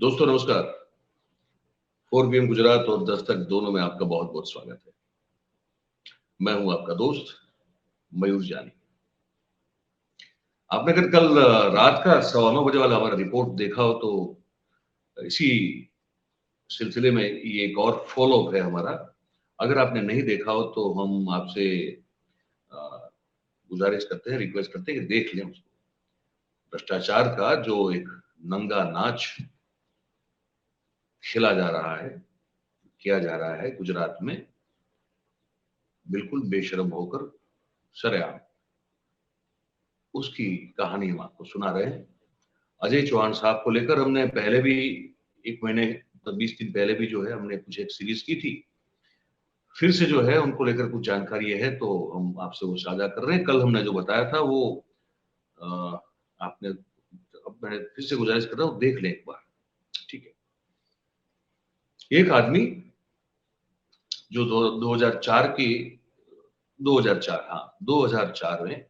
दोस्तों नमस्कार। 4PM गुजरात और दस्तक दोनों में आपका बहुत बहुत स्वागत है। मैं हूं आपका दोस्त मयूर जानी। आपने अगर कल रात का 9:15 वाला हमारा रिपोर्ट देखा हो तो इसी सिलसिले में ये एक और फॉलोअप है हमारा। अगर आपने नहीं देखा हो तो हम आपसे गुजारिश करते हैं, रिक्वेस्ट करते हैं कि देख लें उसको। भ्रष्टाचार का जो एक नंगा नाच खेला जा रहा है, किया जा रहा है गुजरात में, बिल्कुल बेशर्म होकर सरेआम, उसकी कहानी हम आपको सुना रहे हैं। अजय चौहान साहब को लेकर हमने पहले भी 1 महीने 20 दिन पहले भी जो है हमने कुछ एक सीरीज की थी। फिर से जो है उनको लेकर कुछ जानकारी है तो हम आपसे वो साझा कर रहे हैं। कल हमने जो बताया था वो आपने, अब मैं फिर से गुजारिश कर रहा हूँ, देख लें एक बार, ठीक है। एक आदमी जो 2004 में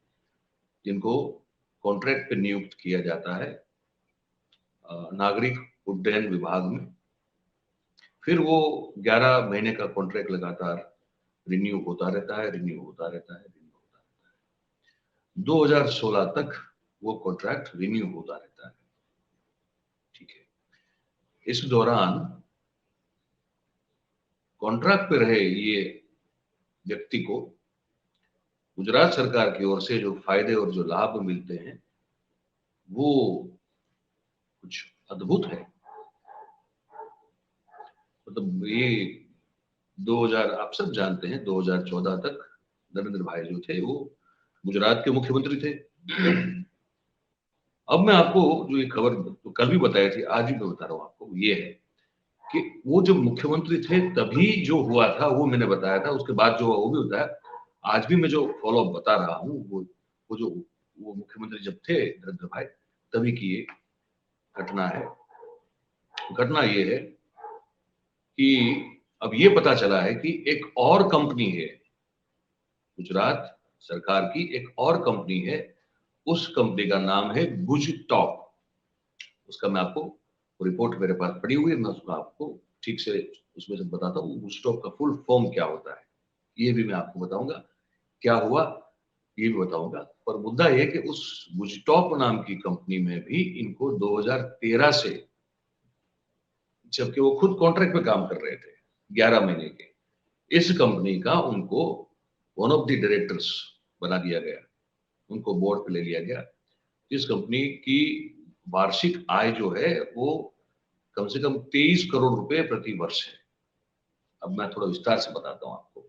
जिनको कॉन्ट्रैक्ट पे नियुक्त किया जाता है नागरिक उड्डयन विभाग में, फिर वो 11 महीने का कॉन्ट्रैक्ट लगातार रिन्यू होता रहता है। 2016 तक वो कॉन्ट्रैक्ट रिन्यू होता रहता है, ठीक है। इस दौरान कॉन्ट्रैक्ट पे रहे ये व्यक्ति को गुजरात सरकार की ओर से जो फायदे और जो लाभ मिलते हैं वो कुछ अद्भुत है। मतलब ये 2000, आप सब जानते हैं 2014 तक नरेंद्र भाई जो थे वो गुजरात के मुख्यमंत्री थे। अब मैं आपको जो ये खबर तो कल भी बताई थी, आज भी मैं बता रहा हूँ आपको, ये है कि वो जब मुख्यमंत्री थे तभी जो हुआ था वो मैंने बताया था, उसके बाद जो हुआ वो भी बताया। आज भी मैं जो फॉलोअप बता रहा हूँ वो मुख्यमंत्री जब थे नरेंद्र भाई तभी की ये घटना है। घटना ये है कि अब ये पता चला है कि एक और कंपनी है, गुजरात सरकार की एक और कंपनी है। उस कंपनी का नाम है गुजटॉप। उसका मैं आपको रिपोर्ट मेरे पास पड़ी हुई है, मैं उसको आपको ठीक से उसमें से बताता हूँ गुजटॉप का फुल फॉर्म क्या होता है, ये भी मैं आपको बताऊंगा। क्या हुआ ये भी बताऊंगा। पर मुद्दा ये कि उस गुजटॉप नाम की कंपनी में भी इनको 2013 से, जबकि वो खुद कॉन्ट्रैक्ट पे काम कर रहे थे 11 महीने के, इस कंपनी का उनको वन ऑफ द डायरेक्टर्स बना दिया गया, उनको बोर्ड पे ले लिया गया। इस कंपनी की वार्षिक आय जो है वो कम से कम 23 करोड़ रुपए प्रति वर्ष है। अब मैं थोड़ा विस्तार से बताता हूँ आपको।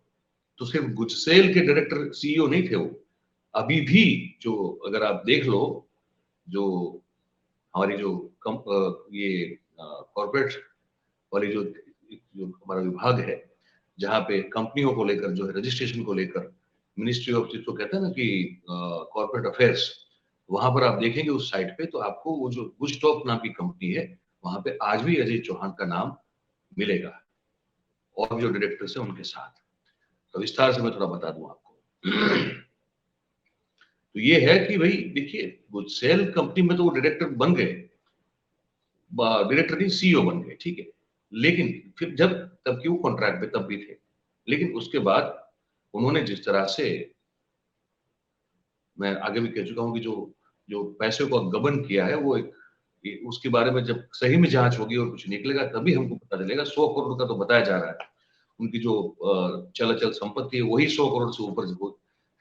तो सिर्फ गुजसेल के डायरेक्टर सीईओ नहीं थे वो, अभी भी जो अगर आप देख लो, जो हमारी जो ये कॉर्पोरेट वाली जो हमारा विभाग है, जहाँ पे कंपनियों को लेकर जो है रजिस्ट्रेशन को लेकर मिनिस्ट्री ऑफ, जिसको कहते हैं ना कि कॉर्पोरेट अफेयर्स, वहां पर आप देखेंगे उस साइट पे तो आपको वो जो गुजटॉप नाम की कंपनी है वहां पे आज भी अजय चौहान का नाम मिलेगा और जो डायरेक्टर्स है उनके साथ। तो विस्तार से मैं थोड़ा बता दूं आपको। तो ये है कि भाई देखिए, गुजसेल कंपनी में तो वो डायरेक्टर बन गए, डायरेक्टर नहीं सीईओ बन गए, ठीक है। लेकिन फिर जब तब की वो कॉन्ट्रैक्ट पे तब भी थे, लेकिन उसके बाद उन्होंने जिस तरह से, मैं आगे भी कह चुका हूं कि जो जो पैसे को गबन किया है वो उसके बारे में जब सही में जांच होगी और कुछ निकलेगा तभी हमको पता चलेगा। 100 करोड़ का तो बताया जा रहा है, उनकी जो चल संपत्ति है वही 100 करोड़ से ऊपर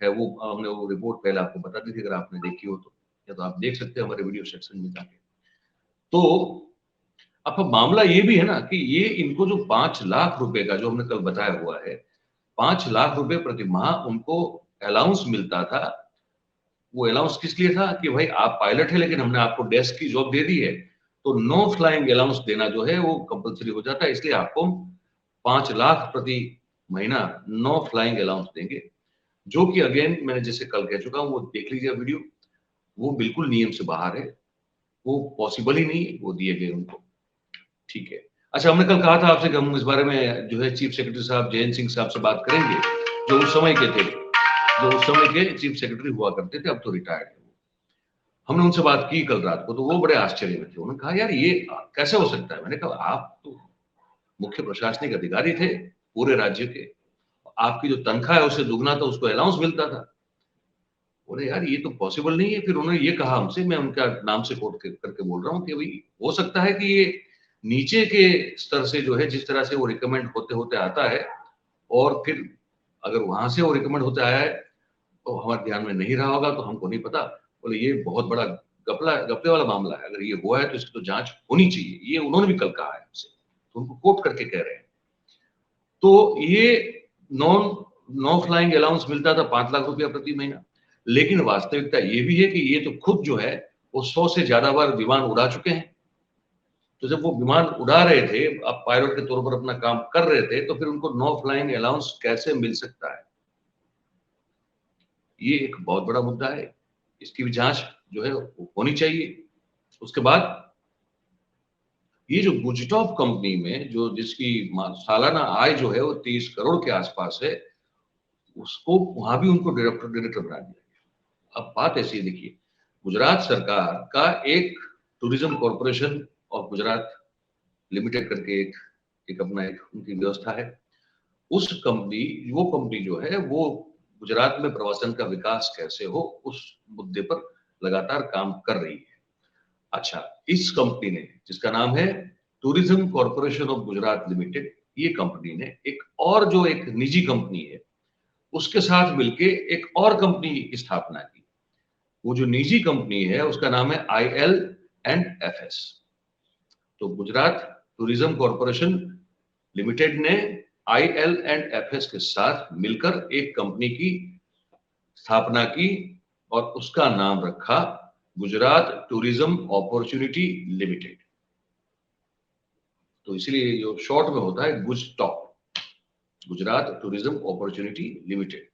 है। वो हमने वो रिपोर्ट पहले आपको बता दी थी, अगर आपने देखी हो तो, या तो आप देख सकते हैं हमारे वीडियो सेक्शन में जाके। तो अब मामला ये भी है ना कि ये इनको जो 5 लाख रुपए का जो हमने कल बताया हुआ है, 5 लाख रुपए प्रति माह उनको अलाउंस मिलता था। वो अलाउंस किस लिए था कि भाई आप पायलट है लेकिन हमने आपको डेस्क की जॉब दे दी है, तो नो फ्लाइंग अलाउंस देना जो है वो कंपलसरी हो जाता है, इसलिए आपको 5 लाख प्रति महीना नो फ्लाइंग अलाउंस देंगे। जो कि अगेन मैंने जैसे कल कह चुका हूं, वो देख लीजिए वीडियो, वो बिल्कुल नियम से बाहर है, वो पॉसिबल ही नहीं वो दिए गए उनको, ठीक है। अच्छा, हमने कल कहा था आपसे कि हम इस बारे में जो है चीफ सेक्रेटरी साहब जयंत सिंह साहब से बात करेंगे, जो उस समय के थे, जो उस समय के चीफ सेक्रेटरी हुआ करते थे, अब तो रिटायर्ड है। हमने उनसे बात की कल रात को, तो वो बड़े आश्चर्य में थे। उन्होंने कहा यार ये कैसे हो सकता है? मैंने कहा आप तो मुख्य प्रशासनिक अधिकारी थे पूरे राज्य के, आपकी जो तनख्वाह है उससे दुगना था, उसको अलाउंस मिलता था। बोले यार ये तो पॉसिबल नहीं है। फिर उन्होंने ये कहा हमसे, मैं उनका नाम से कोट करके बोल रहा हूँ कि भाई हो सकता है कि ये नीचे के स्तर से जो है जिस तरह से वो रिकमेंड होते होते आता है, और फिर अगर वहां से वो रिकमेंड होते आया है तो हमारे ध्यान में नहीं रहा होगा, तो हमको नहीं पता। बोले ये बहुत बड़ा गपले वाला मामला है, अगर ये हुआ है तो इसकी तो जांच होनी चाहिए। ये उन्होंने भी कल कहा है हमसे, तो उनको कोट करके कह रहे हैं। तो ये नॉन नो फ्लाइंग अलाउंस मिलता था 5 लाख रुपया प्रति महीना, लेकिन वास्तविकता ये भी है कि ये तो खुद जो है वो 100 से ज्यादा बार विमान उड़ा चुके हैं। तो जब वो विमान उड़ा रहे थे, आप पायलट के तौर पर अपना काम कर रहे थे, तो फिर उनको नो फ्लाइंग अलाउंस कैसे मिल सकता है? ये एक बहुत बड़ा मुद्दा है, इसकी भी जांच जो है होनी चाहिए। उसके बाद ये जो गुजटॉप कंपनी में जो जिसकी सालाना आय जो है वो 30 करोड़ के आसपास है, उसको वहां भी उनको डायरेक्टर बना दिया गया। अब बात ऐसी देखिए, गुजरात सरकार का एक tourism corporation of Gujarat limited करके एक अपना एक उनकी व्यवस्था है। उस कंपनी वो कंपनी जो है वो गुजरात में प्रवासन का विकास कैसे हो उस मुद्दे पर लगातार काम कर रही है। अच्छा, इस कंपनी ने जिसका नाम है tourism corporation of Gujarat limited, ये कंपनी ने एक और जो एक निजी कंपनी है उसके साथ मिलके एक और कंपनी की स्थापना की। वो जो निजी कंपनी है उसका नाम है IL&FS। तो गुजरात टूरिज्म कॉरपोरेशन लिमिटेड ने IL&FS के साथ मिलकर एक कंपनी की स्थापना की और उसका नाम रखा गुजरात टूरिज्म अपॉर्चुनिटी लिमिटेड। तो इसलिए जो शॉर्ट में होता है गुजटॉप, गुजरात टूरिज्म अपॉर्चुनिटी लिमिटेड।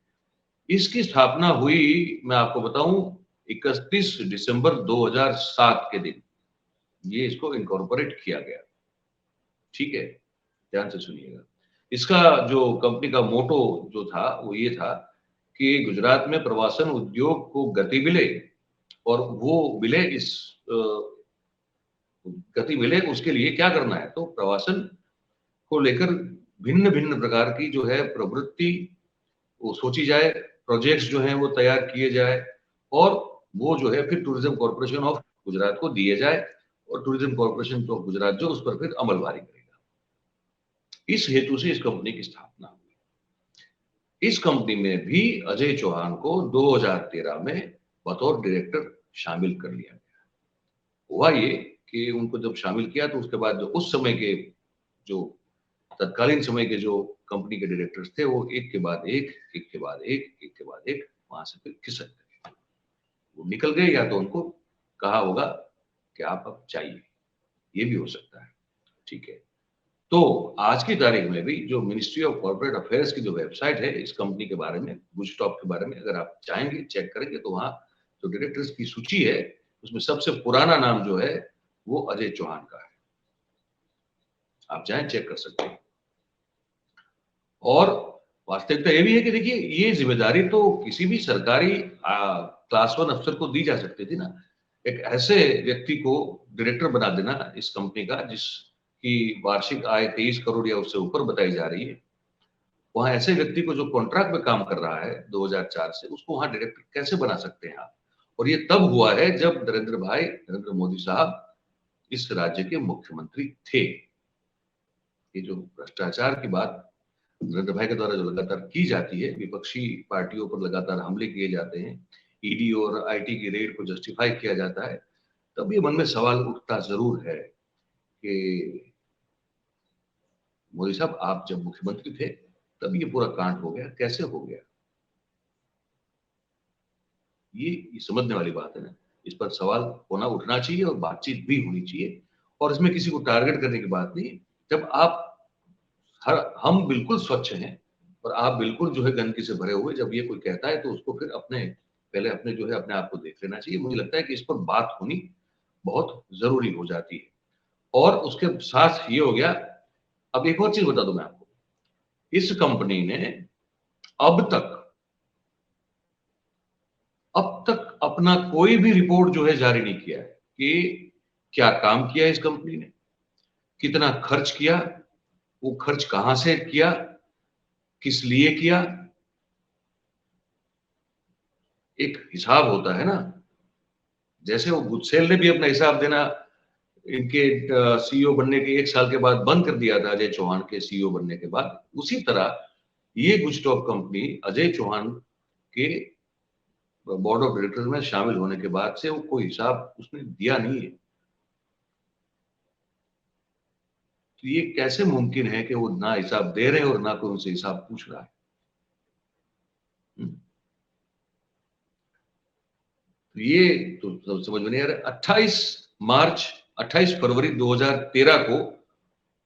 इसकी स्थापना हुई, मैं आपको बताऊं, 31 दिसंबर 2007 के दिन ये इसको इनकॉर्पोरेट किया गया। ठीक है, ध्यान से सुनिएगा। इसका जो कंपनी का मोटो जो था वो ये था कि गुजरात में प्रवासन उद्योग को गति मिले, और वो मिले इस गति मिले उसके लिए क्या करना है, तो प्रवासन को लेकर भिन्न भिन्न प्रकार की जो है प्रवृत्ति वो सोची जाए, प्रोजेक्ट्स जो हैं वो तैयार किए जाए, और वो जो है फिर टूरिज्म कॉर्पोरेशन ऑफ गुजरात को दिए जाए, और टूरिज्म कॉर्पोरेशन ऑफ गुजरात जो उस पर फिर अमलवारी करेगा। इस हेतु से इस कंपनी की स्थापना हुई। इस कंपनी में भी अजय चौहान को 2013 में बतौर डायरेक्टर शामिल कर लिया गया। हुआ ये कि उनको जब शामिल किया तो उसके बाद जो उस समय के जो तत्कालीन समय के जो कंपनी के डायरेक्टर्स थे वो एक के बाद एक के बाद एक के बाद एक वहां से फिर खिसक गए, वो निकल गए, या तो उनको कहा होगा कि आप अब चाहिए, ये भी हो सकता है। ठीक है, तो आज की तारीख में भी जो मिनिस्ट्री ऑफ कॉर्पोरेट अफेयर्स की जो वेबसाइट है इस कंपनी के बारे में, गुजटॉप के बारे में, अगर आप चाहेंगे चेक करेंगे तो वहां जो डायरेक्टर्स की सूची है उसमें सबसे पुराना नाम जो है वो अजय चौहान का है। आप चाहें चेक कर सकते हैं। और वास्तविकता ये भी है कि देखिए ये जिम्मेदारी तो किसी भी सरकारी क्लास 1 अफसर को दी जा सकती थी ना। एक ऐसे व्यक्ति को डायरेक्टर बना देना इस कंपनी का जिसकी वार्षिक आय 23 करोड़ या उससे ऊपर बताई जा रही है, वहां ऐसे व्यक्ति को जो कॉन्ट्रैक्ट में काम कर रहा है 2004 से, उसको वहां डायरेक्टर कैसे बना सकते हैं आप? और ये तब हुआ है जब नरेंद्र मोदी साहब इस राज्य के मुख्यमंत्री थे। ये जो भ्रष्टाचार की बात नरेंद्र भाई के द्वारा जो लगातार की जाती है, विपक्षी पार्टियों पर लगातार हमले किए जाते हैं, ईडी और IT की रेड को जस्टिफाई किया जाता है, तब ये मन में सवाल उठता जरूर है कि मोदी साहब आप जब मुख्यमंत्री थे तब ये पूरा कांड हो गया, कैसे हो गया? ये समझने वाली बात है ना। इस पर सवाल होना उठना चाहिए और बातचीत भी होनी चाहिए, और इसमें किसी को टारगेट करने की बात नहीं। जब आप हर हम बिल्कुल स्वच्छ हैं और आप बिल्कुल जो है गंदगी से भरे हुए, जब ये कोई कहता है तो उसको फिर अपने पहले अपने जो है अपने आप को देख लेना चाहिए। मुझे लगता है कि इस पर बात होनी बहुत जरूरी हो जाती है। और उसके साथ ये हो गया। अब एक और चीज बता दूं मैं आपको, इस कंपनी ने अब तक अपना कोई भी रिपोर्ट जो है जारी नहीं किया है कि क्या काम किया इस कंपनी ने, कितना खर्च किया, वो खर्च कहां से किया, किस लिए किया। एक हिसाब होता है ना, जैसे वो गुजसेल ने भी अपना हिसाब देना इनके सीईओ बनने के 1 साल के बाद बंद कर दिया था, अजय चौहान के सीईओ बनने के बाद, उसी तरह ये गुजटॉक कंपनी अजय चौहान के बोर्ड ऑफ डायरेक्टर्स में शामिल होने के बाद से वो कोई हिसाब उसने दिया नहीं है। तो ये कैसे मुमकिन है कि वो ना हिसाब दे रहे हैं और ना कोई उनसे हिसाब पूछ रहा है। तो ये तो समझ में नहीं आ रहा। 28 फरवरी 2013 को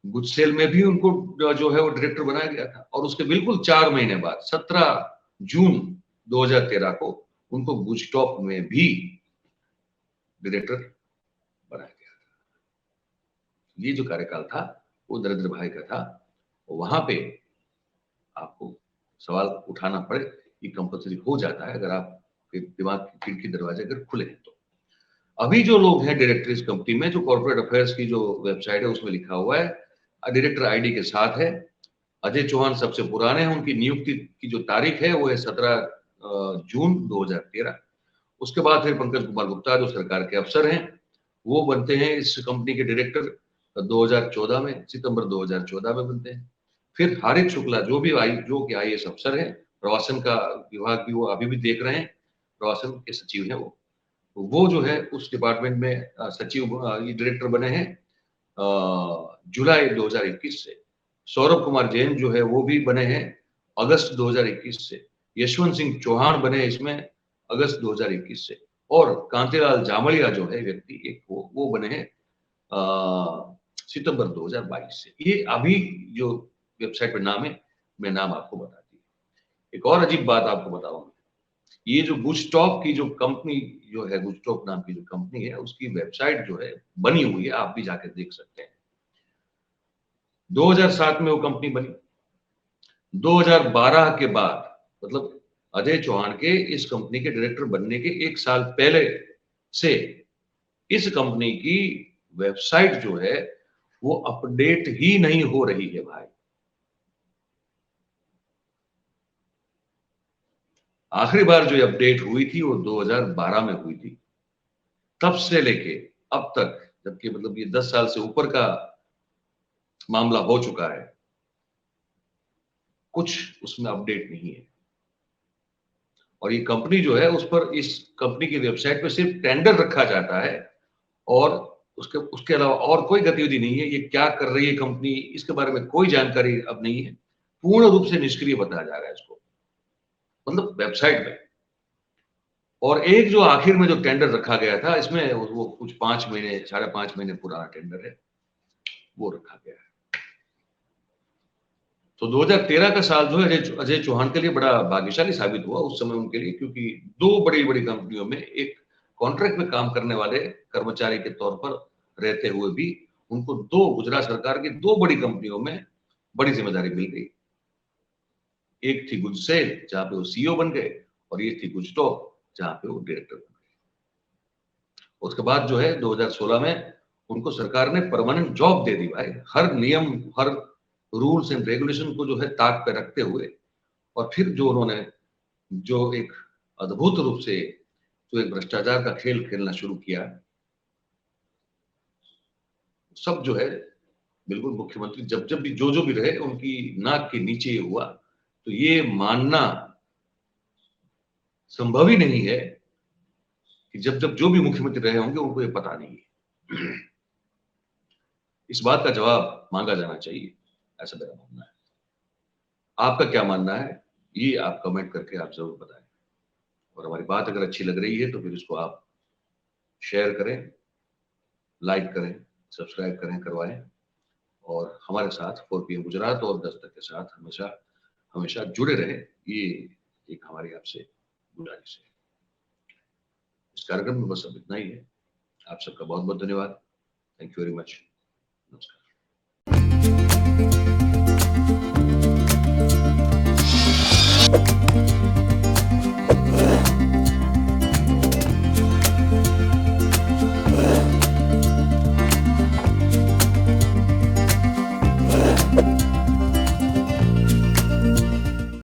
गुजसेल में भी उनको जो है वो डायरेक्टर बनाया गया था, और उसके बिल्कुल 4 महीने बाद 17 जून 2013 को उनको गुजटॉक में भी डायरेक्टर बनाया गया था। ये जो कार्यकाल था वो नरेंद्र भाई का था। वहां पे आपको सवाल उठाना पड़े, ये कंपलसरी हो जाता है अगर आप दिमाग की खिड़की दरवाजे अगर खुले हैं तो। अभी जो लोग हैं डायरेक्टर इस कंपनी में, जो कॉर्पोरेट अफेयर्स की जो वेबसाइट है उसमें लिखा हुआ है, डायरेक्टर आईडी के साथ है अजय चौहान सबसे पुराने हैं। उनकी नियुक्ति की जो तारीख है वो है 17 जून 2013। उसके बाद फिर पंकज कुमार गुप्ता जो सरकार के अफसर हैं वो बनते हैं इस कंपनी के डायरेक्टर 2014 में, सितंबर 2014 में बनते हैं। फिर हारित शुक्ला जो कि आईएएस अफसर है, प्रवासन का विभाग भी वो अभी भी देख रहे हैं, प्रवासन के सचिव हैं वो जो है उस डिपार्टमेंट में सचिव ये डायरेक्टर बने हैं जुलाई 2021 से। सौरभ कुमार जैन जो है वो भी बने हैं अगस्त 2021 से। यशवंत सिंह चौहान बने इसमें अगस्त 2021 से। और कांतिलाल जामलिया जो है व्यक्ति एक वो बने हैं सितंबर 2022 से। ये अभी जो वेबसाइट पर नाम है, मैं नाम आपको बता दी। एक और अजीब बात आपको बताऊंगा, ये जो गुजटॉक की जो कंपनी जो है, गुजटॉक नाम की जो कंपनी है, उसकी वेबसाइट जो है बनी हुई है, आप भी जाकर देख सकते हैं। 2007 में वो कंपनी बनी। 2012 के बाद, मतलब अजय चौहान के इस कंपनी के डायरेक्टर बनने के 1 साल पहले से इस कंपनी की वेबसाइट जो है वो अपडेट ही नहीं हो रही है भाई। आखिरी बार जो अपडेट हुई थी वो 2012 में हुई थी। तब से लेके अब तक, जबकि मतलब ये 10 साल से ऊपर का मामला हो चुका है, कुछ उसमें अपडेट नहीं है। और ये कंपनी जो है उस पर, इस कंपनी की वेबसाइट पर सिर्फ टेंडर रखा जाता है और उसके उसके अलावा और कोई गतिविधि नहीं है। ये क्या कर रही है कंपनी, इसके बारे में कोई जानकारी अब नहीं है। पूर्ण रूप से निष्क्रिय बताया जा रहा है इसको, मतलब वेबसाइट में। और एक जो आखिर में जो टेंडर रखा गया था, इसमें वो कुछ 5 महीने 5.5 महीने पुराना टेंडर है, वो रखा गया है। तो 2013 का साल जो है अजय चौहान के लिए बड़ा भाग्यशाली साबित हुआ उस समय उनके लिए, क्योंकि 2 बड़ी-बड़ी कंपनियों में एक कॉन्ट्रैक्ट में काम करने वाले कर्मचारी के तौर पर रहते हुए भी उनको गुजरात सरकार की 2 बड़ी कंपनियों में बड़ी जिम्मेदारी मिल गई। एक थी गुजसेल जहां पे वो सीईओ बन गए, और ये थी गुजटॉक जहां पे वो डायरेक्टर बन गए। उसके बाद जो है 2016 में उनको सरकार ने परमानेंट जॉब दे दी भाई, हर नियम, हर रूल्स एंड रेगुलेशन को जो है ताक पे रखते हुए। और फिर जो उन्होंने जो एक अद्भुत रूप से जो एक भ्रष्टाचार का खेल खेलना शुरू किया, सब जो है बिल्कुल मुख्यमंत्री जब जब भी जो भी रहे उनकी नाक के नीचे ये हुआ। तो ये मानना संभव ही नहीं है कि जब जब जो भी मुख्यमंत्री रहे होंगे उनको ये पता नहीं है। इस बात का जवाब मांगा जाना चाहिए, ऐसा मेरा मानना है। आपका क्या मानना है, ये आप कमेंट करके आप जरूर बताएं। और हमारी बात अगर अच्छी लग रही है तो फिर इसको आप शेयर करें, लाइक करें, सब्सक्राइब करें, करवाएं। और हमारे साथ 4 PM गुजरात और दस्तक के साथ हमेशा हमेशा जुड़े रहे, ये एक हमारी आपसे गुजारिश है। इस कार्यक्रम में बस अब इतना ही है। आप सबका बहुत बहुत धन्यवाद। Thank you very much. नमस्कार।